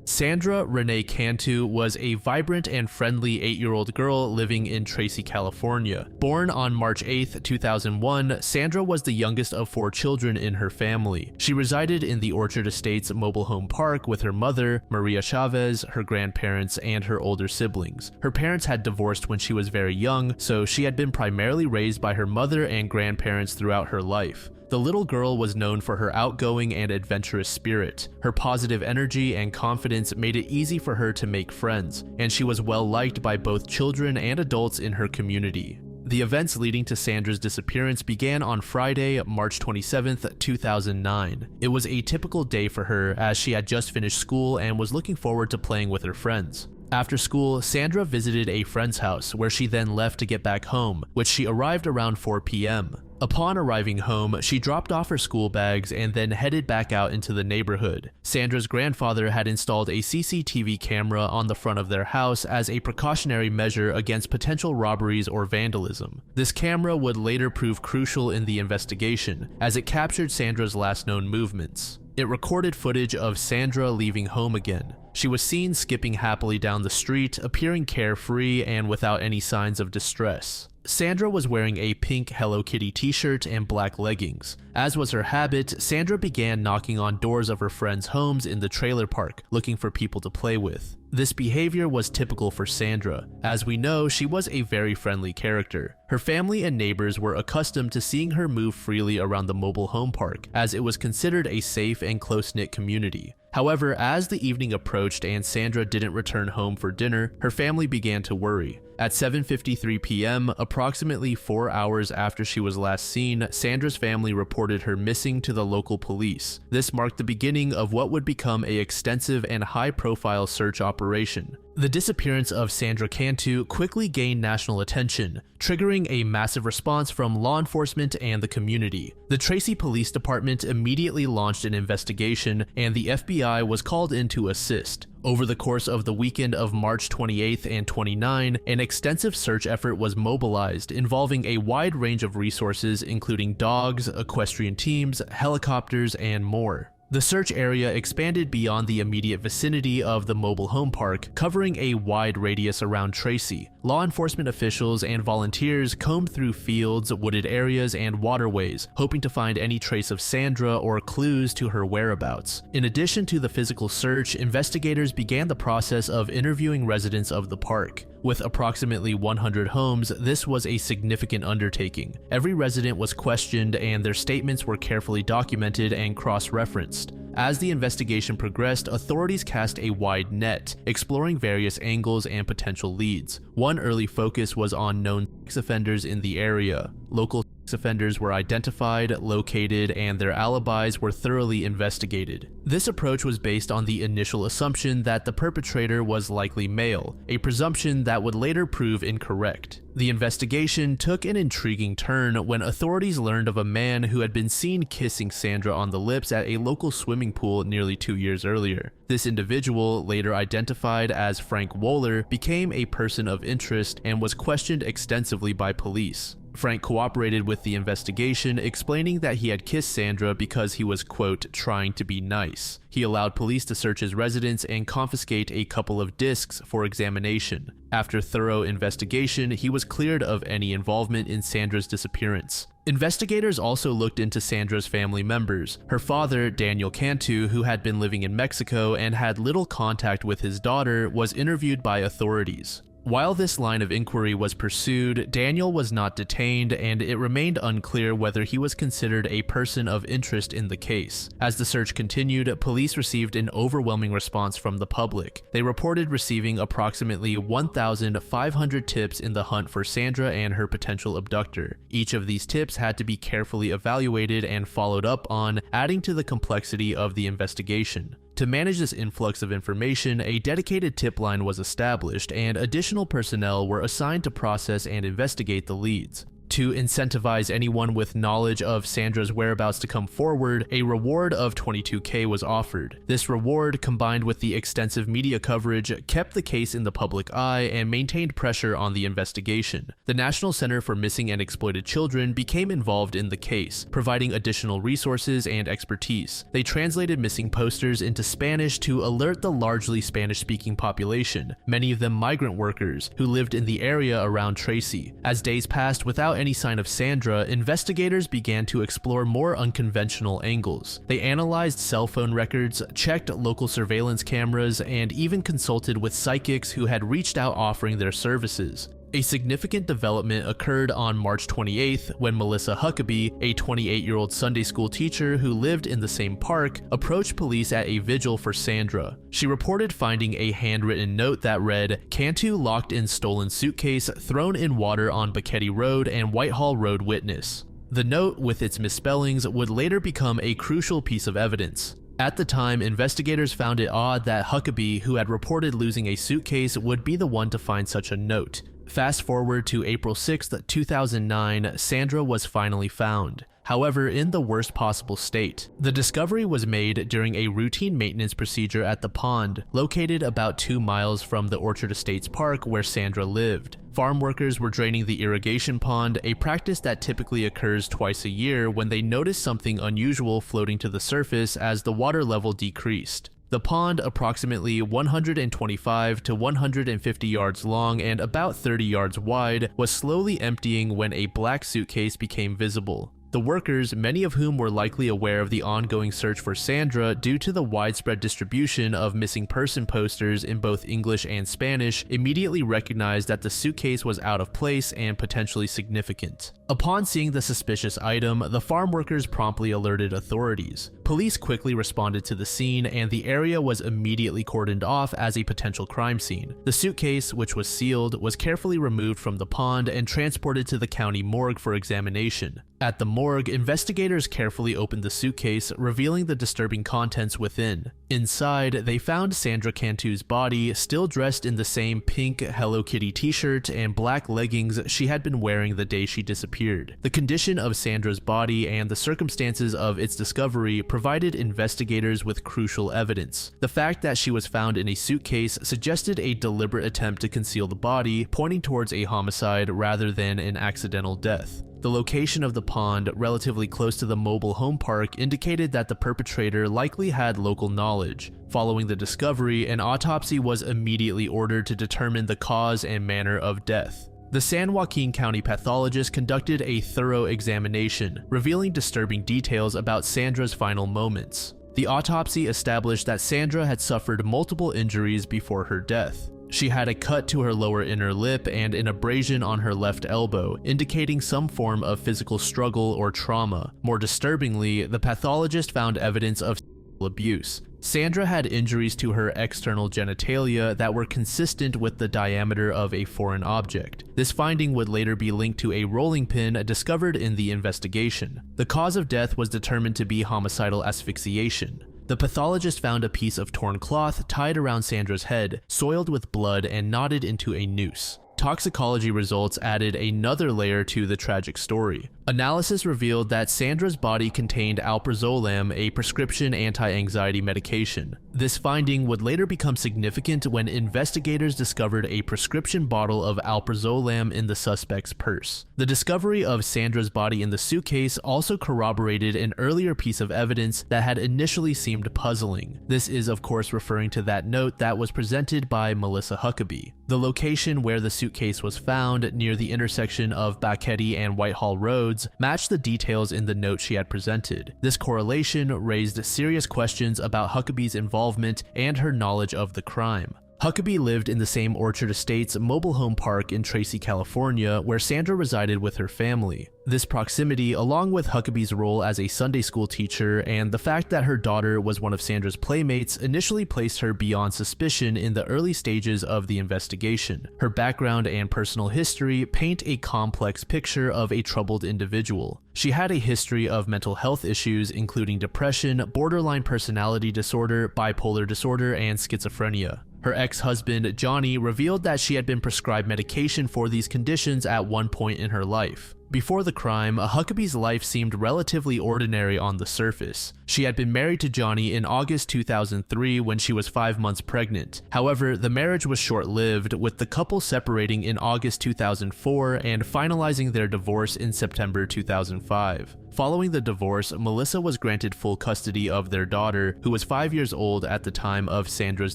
Sandra Renee Cantu was a vibrant and friendly 8-year-old girl living in Tracy, California. Born on March 8, 2001, Sandra was the youngest of 4 children in her family. She resided in the Orchard Estates mobile home park with her mother, Maria Chavez, her grandparents, and her older siblings. Her parents had divorced when she was very young, so she had been primarily raised by her mother and grandparents throughout her life. The little girl was known for her outgoing and adventurous spirit. Her positive energy and confidence made it easy for her to make friends, and she was well liked by both children and adults in her community. The events leading to Sandra's disappearance began on Friday, March 27, 2009. It was a typical day for her as she had just finished school and was looking forward to playing with her friends. After school, Sandra visited a friend's house where she then left to get back home, which she arrived around 4 p.m. Upon arriving home, she dropped off her school bags and then headed back out into the neighborhood. Sandra's grandfather had installed a CCTV camera on the front of their house as a precautionary measure against potential robberies or vandalism. This camera would later prove crucial in the investigation, as it captured Sandra's last known movements. It recorded footage of Sandra leaving home again. She was seen skipping happily down the street, appearing carefree and without any signs of distress. Sandra was wearing a pink Hello Kitty t-shirt and black leggings. As was her habit, Sandra began knocking on doors of her friends' homes in the trailer park, looking for people to play with. This behavior was typical for Sandra. As we know, she was a very friendly character. Her family and neighbors were accustomed to seeing her move freely around the mobile home park, as it was considered a safe and close-knit community. However, as the evening approached and Sandra didn't return home for dinner, her family began to worry. At 7:53 p.m., approximately 4 hours after she was last seen, Sandra's family reported her missing to the local police. This marked the beginning of what would become an extensive and high-profile search operation. The disappearance of Sandra Cantu quickly gained national attention, triggering a massive response from law enforcement and the community. The Tracy Police Department immediately launched an investigation, and the FBI was called in to assist. Over the course of the weekend of March 28th and 29, an extensive search effort was mobilized, involving a wide range of resources including dogs, equestrian teams, helicopters, and more. The search area expanded beyond the immediate vicinity of the mobile home park, covering a wide radius around Tracy. Law enforcement officials and volunteers combed through fields, wooded areas, and waterways, hoping to find any trace of Sandra or clues to her whereabouts. In addition to the physical search, investigators began the process of interviewing residents of the park. With approximately 100 homes, this was a significant undertaking. Every resident was questioned and their statements were carefully documented and cross-referenced. As the investigation progressed, authorities cast a wide net, exploring various angles and potential leads. One early focus was on known sex offenders in the area. Local sex offenders were identified, located, and their alibis were thoroughly investigated. This approach was based on the initial assumption that the perpetrator was likely male, a presumption that would later prove incorrect. The investigation took an intriguing turn when authorities learned of a man who had been seen kissing Sandra on the lips at a local swimming pool nearly 2 years earlier. This individual, later identified as Frank Wohler, became a person of interest and was questioned extensively by police. Frank cooperated with the investigation, explaining that he had kissed Sandra because he was, quote, trying to be nice. He allowed police to search his residence and confiscate a couple of discs for examination. After thorough investigation, he was cleared of any involvement in Sandra's disappearance. Investigators also looked into Sandra's family members. Her father, Daniel Cantu, who had been living in Mexico and had little contact with his daughter, was interviewed by authorities. While this line of inquiry was pursued, Daniel was not detained, and it remained unclear whether he was considered a person of interest in the case. As the search continued, police received an overwhelming response from the public. They reported receiving approximately 1,500 tips in the hunt for Sandra and her potential abductor. Each of these tips had to be carefully evaluated and followed up on, adding to the complexity of the investigation. To manage this influx of information, a dedicated tip line was established, and additional personnel were assigned to process and investigate the leads. To incentivize anyone with knowledge of Sandra's whereabouts to come forward, a reward of $22,000 was offered. This reward, combined with the extensive media coverage, kept the case in the public eye and maintained pressure on the investigation. The National Center for Missing and Exploited Children became involved in the case, providing additional resources and expertise. They translated missing posters into Spanish to alert the largely Spanish-speaking population, many of them migrant workers who lived in the area around Tracy. As days passed without any sign of Sandra, investigators began to explore more unconventional angles. They analyzed cell phone records, checked local surveillance cameras, and even consulted with psychics who had reached out offering their services. A significant development occurred on March 28th when Melissa Huckabee, a 28-year-old Sunday school teacher who lived in the same park, approached police at a vigil for Sandra. She reported finding a handwritten note that read, "Cantu locked in stolen suitcase, thrown in water on Bucketty Road and Whitehall Road witness." The note, with its misspellings, would later become a crucial piece of evidence. At the time, investigators found it odd that Huckabee, who had reported losing a suitcase, would be the one to find such a note. Fast forward to April 6, 2009, Sandra was finally found. However, in the worst possible state. The discovery was made during a routine maintenance procedure at the pond, located about 2 miles from the Orchard Estates Park where Sandra lived. Farm workers were draining the irrigation pond, a practice that typically occurs twice a year, when they noticed something unusual floating to the surface as the water level decreased. The pond, approximately 125 to 150 yards long and about 30 yards wide, was slowly emptying when a black suitcase became visible. The workers, many of whom were likely aware of the ongoing search for Sandra due to the widespread distribution of missing person posters in both English and Spanish, immediately recognized that the suitcase was out of place and potentially significant. Upon seeing the suspicious item, the farm workers promptly alerted authorities. Police quickly responded to the scene, and the area was immediately cordoned off as a potential crime scene. The suitcase, which was sealed, was carefully removed from the pond and transported to the county morgue for examination. At the morgue, investigators carefully opened the suitcase, revealing the disturbing contents within. Inside, they found Sandra Cantu's body, still dressed in the same pink Hello Kitty t-shirt and black leggings she had been wearing the day she disappeared. The condition of Sandra's body and the circumstances of its discovery provided investigators with crucial evidence. The fact that she was found in a suitcase suggested a deliberate attempt to conceal the body, pointing towards a homicide rather than an accidental death. The location of the pond, relatively close to the mobile home park, indicated that the perpetrator likely had local knowledge. Following the discovery, an autopsy was immediately ordered to determine the cause and manner of death. The San Joaquin County pathologist conducted a thorough examination, revealing disturbing details about Sandra's final moments. The autopsy established that Sandra had suffered multiple injuries before her death. She had a cut to her lower inner lip and an abrasion on her left elbow, indicating some form of physical struggle or trauma. More disturbingly, the pathologist found evidence of sexual abuse. Sandra had injuries to her external genitalia that were consistent with the diameter of a foreign object. This finding would later be linked to a rolling pin discovered in the investigation. The cause of death was determined to be homicidal asphyxiation. The pathologist found a piece of torn cloth tied around Sandra's head, soiled with blood and knotted into a noose. Toxicology results added another layer to the tragic story. Analysis revealed that Sandra's body contained alprazolam, a prescription anti-anxiety medication. This finding would later become significant when investigators discovered a prescription bottle of alprazolam in the suspect's purse. The discovery of Sandra's body in the suitcase also corroborated an earlier piece of evidence that had initially seemed puzzling. This is, of course, referring to that note that was presented by Melissa Huckabee. The location where the suitcase was found, near the intersection of Bucketty and Whitehall Roads, matched the details in the note she had presented. This correlation raised serious questions about Huckabee's involvement and her knowledge of the crime. Huckabee lived in the same Orchard Estates mobile home park in Tracy, California, where Sandra resided with her family. This proximity, along with Huckabee's role as a Sunday school teacher and the fact that her daughter was one of Sandra's playmates, initially placed her beyond suspicion in the early stages of the investigation. Her background and personal history paint a complex picture of a troubled individual. She had a history of mental health issues, including depression, borderline personality disorder, bipolar disorder, and schizophrenia. Her ex-husband, Johnny, revealed that she had been prescribed medication for these conditions at one point in her life. Before the crime, Huckabee's life seemed relatively ordinary on the surface. She had been married to Johnny in August 2003 when she was 5 months pregnant. However, the marriage was short-lived, with the couple separating in August 2004 and finalizing their divorce in September 2005. Following the divorce, Melissa was granted full custody of their daughter, who was 5 years old at the time of Sandra's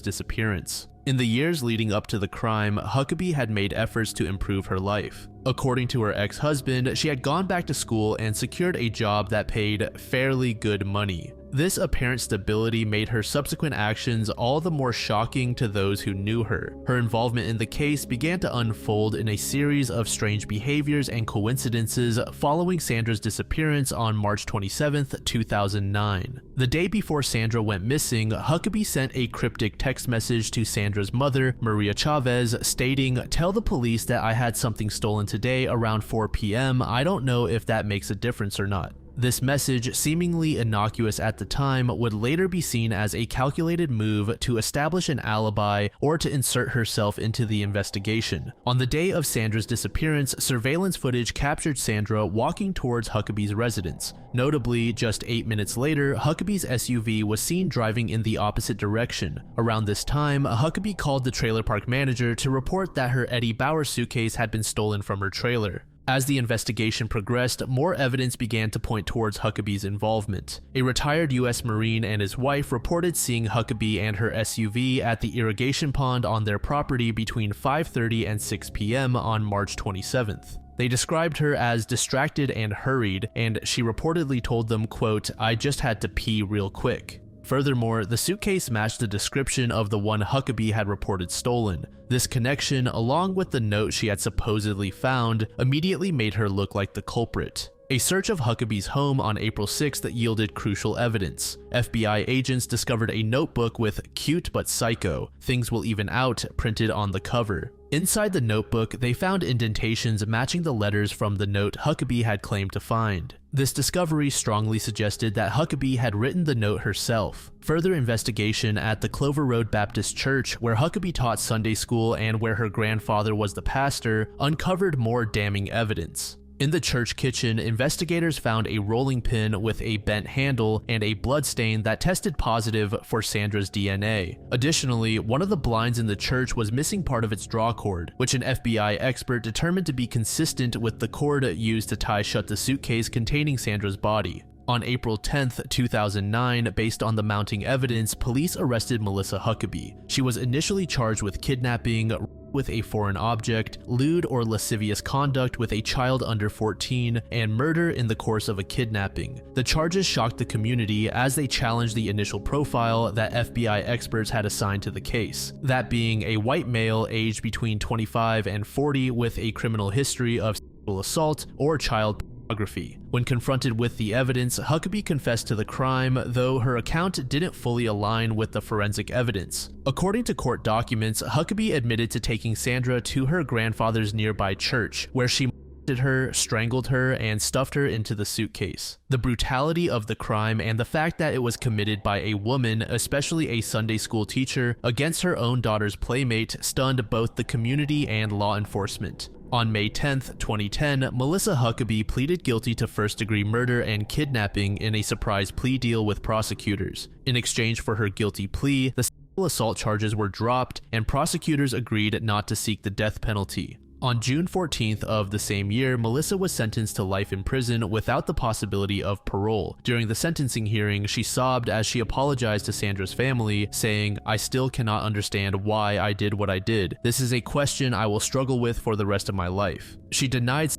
disappearance. In the years leading up to the crime, Huckabee had made efforts to improve her life. According to her ex-husband, she had gone back to school and secured a job that paid fairly good money. This apparent stability made her subsequent actions all the more shocking to those who knew her. Her involvement in the case began to unfold in a series of strange behaviors and coincidences following Sandra's disappearance on March 27, 2009. The day before Sandra went missing, Huckabee sent a cryptic text message to Sandra's mother, Maria Chavez, stating, "Tell the police that I had something stolen today around 4 p.m. I don't know if that makes a difference or not." This message, seemingly innocuous at the time, would later be seen as a calculated move to establish an alibi or to insert herself into the investigation. On the day of Sandra's disappearance, surveillance footage captured Sandra walking towards Huckabee's residence. Notably, just 8 minutes later, Huckabee's SUV was seen driving in the opposite direction. Around this time, Huckabee called the trailer park manager to report that her Eddie Bauer suitcase had been stolen from her trailer. As the investigation progressed, more evidence began to point towards Huckabee's involvement. A retired U.S. Marine and his wife reported seeing Huckabee and her SUV at the irrigation pond on their property between 5:30 and 6 p.m. on March 27th. They described her as distracted and hurried, and she reportedly told them, quote, "I just had to pee real quick." Furthermore, the suitcase matched the description of the one Huckabee had reported stolen. This connection, along with the note she had supposedly found, immediately made her look like the culprit. A search of Huckabee's home on April 6th yielded crucial evidence. FBI agents discovered a notebook with "Cute but Psycho, Things Will Even Out" printed on the cover. Inside the notebook, they found indentations matching the letters from the note Huckabee had claimed to find. This discovery strongly suggested that Huckabee had written the note herself. Further investigation at the Clover Road Baptist Church, where Huckabee taught Sunday school and where her grandfather was the pastor, uncovered more damning evidence. In the church kitchen, investigators found a rolling pin with a bent handle and a bloodstain that tested positive for Sandra's DNA. Additionally, one of the blinds in the church was missing part of its drawcord, which an FBI expert determined to be consistent with the cord used to tie shut the suitcase containing Sandra's body. On April 10, 2009, based on the mounting evidence, police arrested Melissa Huckabee. She was initially charged with kidnapping with a foreign object, lewd or lascivious conduct with a child under 14, and murder in the course of a kidnapping. The charges shocked the community as they challenged the initial profile that FBI experts had assigned to the case, that being a white male aged between 25 and 40 with a criminal history of sexual assault or child pornography. When confronted with the evidence, Huckabee confessed to the crime, though her account didn't fully align with the forensic evidence. According to court documents, Huckabee admitted to taking Sandra to her grandfather's nearby church, where she molested her, strangled her, and stuffed her into the suitcase. The brutality of the crime and the fact that it was committed by a woman, especially a Sunday school teacher, against her own daughter's playmate stunned both the community and law enforcement. On May 10, 2010, Melissa Huckabee pleaded guilty to first-degree murder and kidnapping in a surprise plea deal with prosecutors. In exchange for her guilty plea, the sexual assault charges were dropped, and prosecutors agreed not to seek the death penalty. On June 14th of the same year, Melissa was sentenced to life in prison without the possibility of parole. During the sentencing hearing, she sobbed as she apologized to Sandra's family, saying, "I still cannot understand why I did what I did. This is a question I will struggle with for the rest of my life." She denied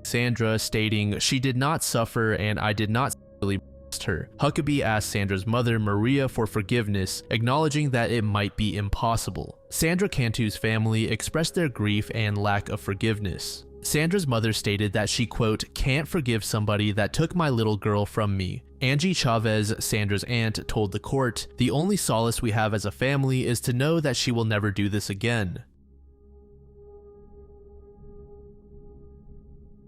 Sandra, stating, "She did not suffer and I did not really molest her." Huckabee asked Sandra's mother, Maria, for forgiveness, acknowledging that it might be impossible. Sandra Cantu's family expressed their grief and lack of forgiveness. Sandra's mother stated that she, quote, "can't forgive somebody that took my little girl from me." Angie Chavez, Sandra's aunt, told the court, "The only solace we have as a family is to know that she will never do this again."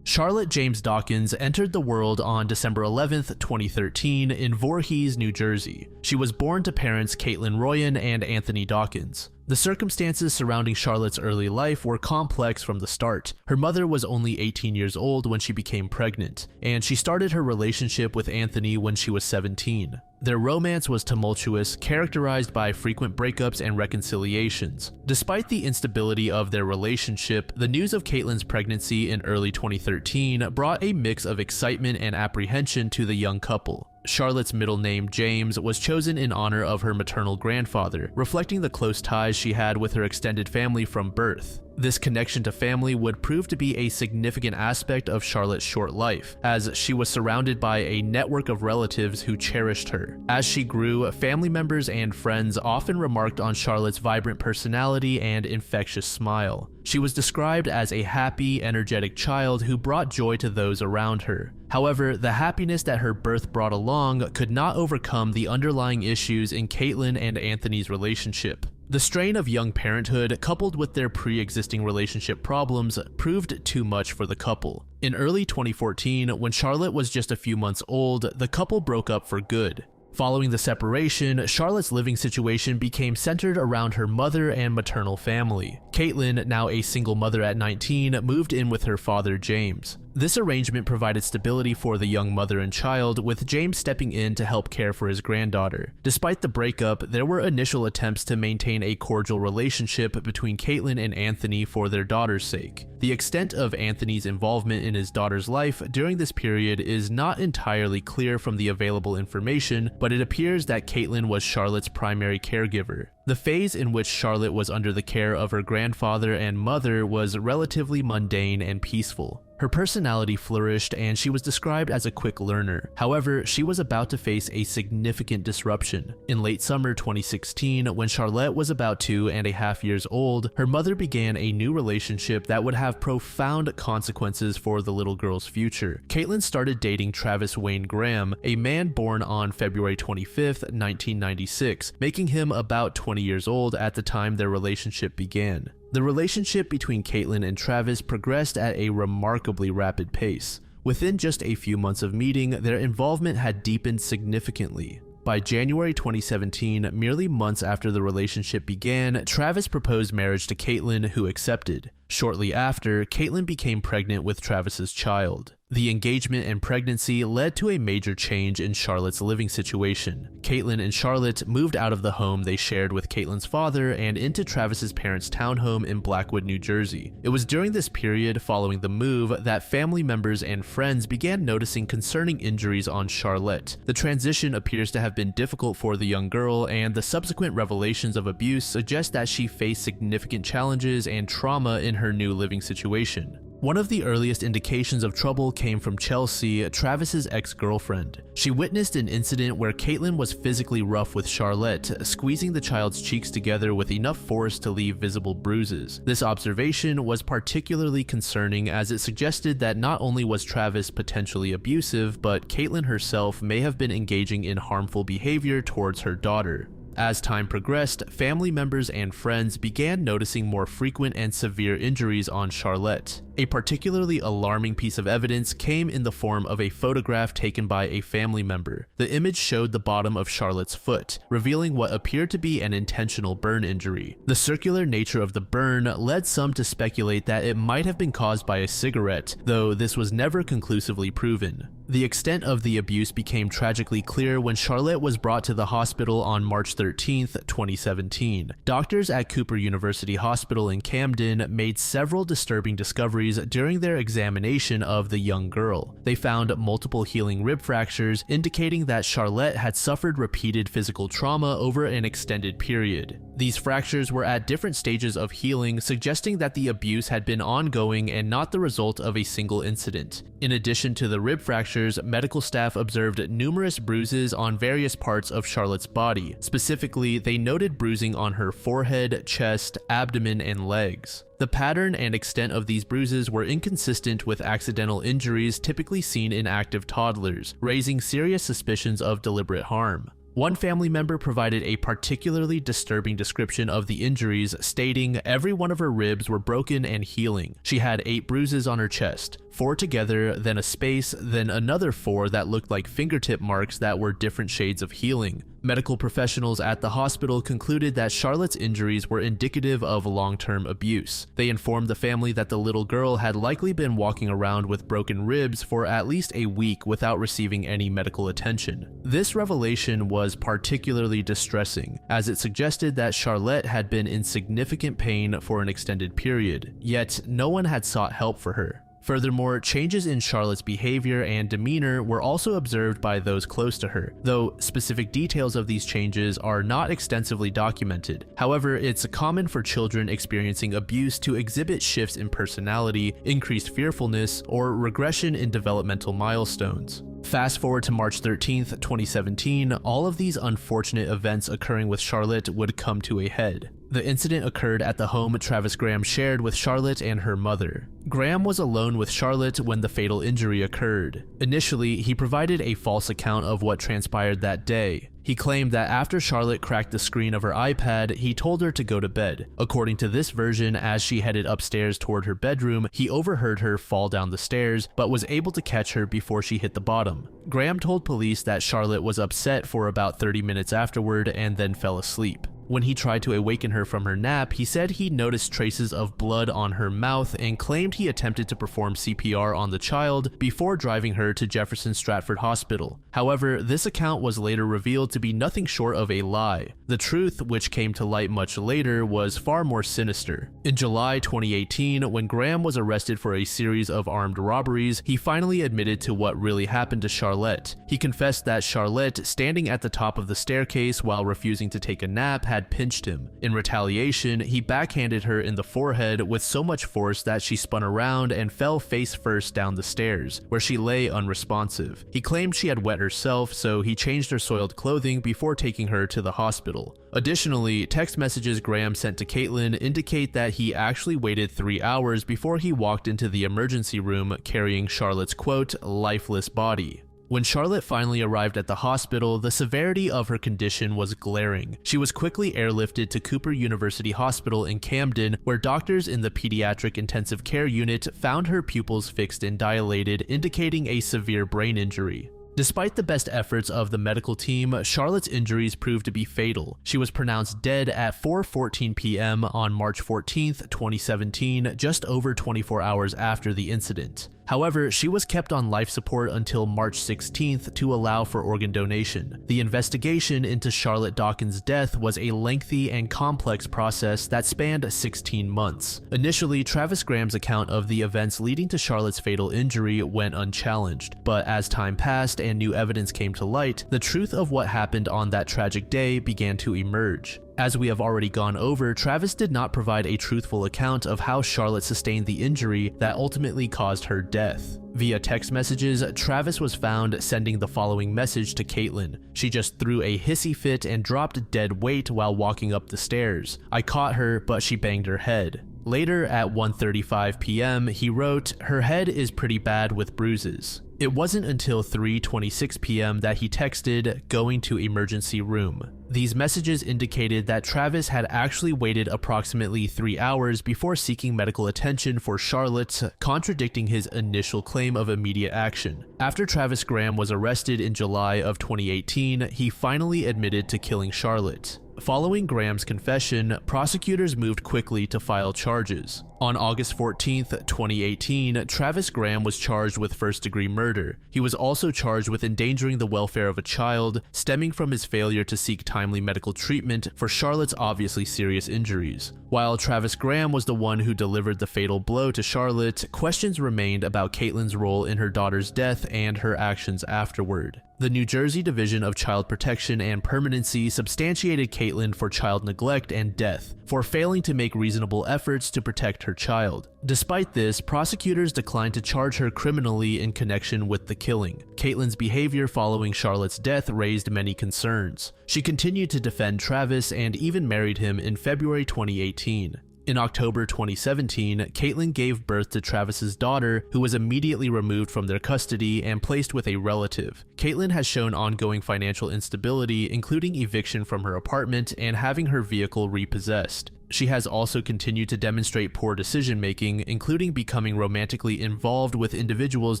Charlotte James Dawkins entered the world on December 11th, 2013 in Voorhees, New Jersey. She was born to parents Caitlin Royan and Anthony Dawkins. The circumstances surrounding Charlotte's early life were complex from the start. Her mother was only 18 years old when she became pregnant, and she started her relationship with Anthony when she was 17. Their romance was tumultuous, characterized by frequent breakups and reconciliations. Despite the instability of their relationship, the news of Caitlin's pregnancy in early 2013 brought a mix of excitement and apprehension to the young couple. Charlotte's middle name, James, was chosen in honor of her maternal grandfather, reflecting the close ties she had with her extended family from birth. This connection to family would prove to be a significant aspect of Charlotte's short life, as she was surrounded by a network of relatives who cherished her. As she grew, family members and friends often remarked on Charlotte's vibrant personality and infectious smile. She was described as a happy, energetic child who brought joy to those around her. However, the happiness that her birth brought along could not overcome the underlying issues in Caitlin and Anthony's relationship. The strain of young parenthood, coupled with their pre-existing relationship problems, proved too much for the couple. In early 2014, when Charlotte was just a few months old, the couple broke up for good. Following the separation, Charlotte's living situation became centered around her mother and maternal family. Caitlin, now a single mother at 19, moved in with her father, James. This arrangement provided stability for the young mother and child, with James stepping in to help care for his granddaughter. Despite the breakup, there were initial attempts to maintain a cordial relationship between Caitlin and Anthony for their daughter's sake. The extent of Anthony's involvement in his daughter's life during this period is not entirely clear from the available information, but it appears that Caitlin was Charlotte's primary caregiver. The phase in which Charlotte was under the care of her grandfather and mother was relatively mundane and peaceful. Her personality flourished and she was described as a quick learner. However, she was about to face a significant disruption. In late summer 2016, when Charlotte was about 2.5 years old, her mother began a new relationship that would have profound consequences for the little girl's future. Caitlin started dating Travis Wayne Graham, a man born on February 25th, 1996, making him about 20 years old at the time their relationship began. The relationship between Caitlin and Travis progressed at a remarkably rapid pace. Within just a few months of meeting, their involvement had deepened significantly. By January 2017, merely months after the relationship began, Travis proposed marriage to Caitlin, who accepted. Shortly after, Caitlin became pregnant with Travis's child. The engagement and pregnancy led to a major change in Charlotte's living situation. Caitlin and Charlotte moved out of the home they shared with Caitlin's father and into Travis's parents' townhome in Blackwood, New Jersey. It was during this period following the move that family members and friends began noticing concerning injuries on Charlotte. The transition appears to have been difficult for the young girl, and the subsequent revelations of abuse suggest that she faced significant challenges and trauma in her new living situation. One of the earliest indications of trouble came from Chelsea, Travis's ex-girlfriend. She witnessed an incident where Caitlin was physically rough with Charlotte, squeezing the child's cheeks together with enough force to leave visible bruises. This observation was particularly concerning as it suggested that not only was Travis potentially abusive, but Caitlin herself may have been engaging in harmful behavior towards her daughter. As time progressed, family members and friends began noticing more frequent and severe injuries on Charlotte. A particularly alarming piece of evidence came in the form of a photograph taken by a family member. The image showed the bottom of Charlotte's foot, revealing what appeared to be an intentional burn injury. The circular nature of the burn led some to speculate that it might have been caused by a cigarette, though this was never conclusively proven. The extent of the abuse became tragically clear when Charlotte was brought to the hospital on March 13, 2017. Doctors at Cooper University Hospital in Camden made several disturbing discoveries during their examination of the young girl. They found multiple healing rib fractures, indicating that Charlotte had suffered repeated physical trauma over an extended period. These fractures were at different stages of healing, suggesting that the abuse had been ongoing and not the result of a single incident. In addition to the rib fractures, medical staff observed numerous bruises on various parts of Charlotte's body. Specifically, they noted bruising on her forehead, chest, abdomen, and legs. The pattern and extent of these bruises were inconsistent with accidental injuries typically seen in active toddlers, raising serious suspicions of deliberate harm. One family member provided a particularly disturbing description of the injuries, stating every one of her ribs were broken and healing. She had 8 bruises on her chest, 4 together, then a space, then another 4 that looked like fingertip marks that were different shades of healing. Medical professionals at the hospital concluded that Charlotte's injuries were indicative of long-term abuse. They informed the family that the little girl had likely been walking around with broken ribs for at least a week without receiving any medical attention. This revelation was particularly distressing, as it suggested that Charlotte had been in significant pain for an extended period, yet no one had sought help for her. Furthermore, changes in Charlotte's behavior and demeanor were also observed by those close to her, though specific details of these changes are not extensively documented. However, it's common for children experiencing abuse to exhibit shifts in personality, increased fearfulness, or regression in developmental milestones. Fast forward to March 13th, 2017, all of these unfortunate events occurring with Charlotte would come to a head. The incident occurred at the home Travis Graham shared with Charlotte and her mother. Graham was alone with Charlotte when the fatal injury occurred. Initially, he provided a false account of what transpired that day. He claimed that after Charlotte cracked the screen of her iPad, he told her to go to bed. According to this version, as she headed upstairs toward her bedroom, he overheard her fall down the stairs, but was able to catch her before she hit the bottom. Graham told police that Charlotte was upset for about 30 minutes afterward and then fell asleep. When he tried to awaken her from her nap, he said he noticed traces of blood on her mouth and claimed he attempted to perform CPR on the child before driving her to Jefferson Stratford Hospital. However, this account was later revealed to be nothing short of a lie. The truth, which came to light much later, was far more sinister. In July 2018, when Graham was arrested for a series of armed robberies, he finally admitted to what really happened to Charlotte. He confessed that Charlotte, standing at the top of the staircase while refusing to take a nap, had pinched him. In retaliation, he backhanded her in the forehead with so much force that she spun around and fell face first down the stairs, where she lay unresponsive. He claimed she had wet herself, so he changed her soiled clothing before taking her to the hospital. Additionally, text messages Graham sent to Caitlin indicate that he actually waited 3 hours before he walked into the emergency room carrying Charlotte's, quote, lifeless body. When Charlotte finally arrived at the hospital, the severity of her condition was glaring. She was quickly airlifted to Cooper University Hospital in Camden, where doctors in the pediatric intensive care unit found her pupils fixed and dilated, indicating a severe brain injury. Despite the best efforts of the medical team, Charlotte's injuries proved to be fatal. She was pronounced dead at 4:14 p.m. on March 14, 2017, just over 24 hours after the incident. However, she was kept on life support until March 16th to allow for organ donation. The investigation into Charlotte Dawkins' death was a lengthy and complex process that spanned 16 months. Initially, Travis Graham's account of the events leading to Charlotte's fatal injury went unchallenged, but as time passed and new evidence came to light, the truth of what happened on that tragic day began to emerge. As we have already gone over, Travis did not provide a truthful account of how Charlotte sustained the injury that ultimately caused her death. Via text messages, Travis was found sending the following message to Caitlin. She just threw a hissy fit and dropped dead weight while walking up the stairs. I caught her, but she banged her head. Later at 1:35 p.m., he wrote, "Her head is pretty bad with bruises." It wasn't until 3:26 p.m. that he texted, "Going to emergency room." These messages indicated that Travis had actually waited approximately 3 hours before seeking medical attention for Charlotte, contradicting his initial claim of immediate action. After Travis Graham was arrested in July of 2018, he finally admitted to killing Charlotte. Following Graham's confession, prosecutors moved quickly to file charges. On August 14, 2018, Travis Graham was charged with first-degree murder. He was also charged with endangering the welfare of a child, stemming from his failure to seek timely medical treatment for Charlotte's obviously serious injuries. While Travis Graham was the one who delivered the fatal blow to Charlotte, questions remained about Caitlin's role in her daughter's death and her actions afterward. The New Jersey Division of Child Protection and Permanency substantiated Caitlin for child neglect and death, for failing to make reasonable efforts to protect her child. Despite this, prosecutors declined to charge her criminally in connection with the killing. Caitlin's behavior following Charlotte's death raised many concerns. She continued to defend Travis and even married him in February 2018. In October 2017, Caitlyn gave birth to Travis's daughter, who was immediately removed from their custody and placed with a relative. Caitlyn has shown ongoing financial instability, including eviction from her apartment and having her vehicle repossessed. She has also continued to demonstrate poor decision-making, including becoming romantically involved with individuals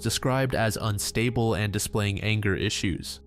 described as unstable and displaying anger issues.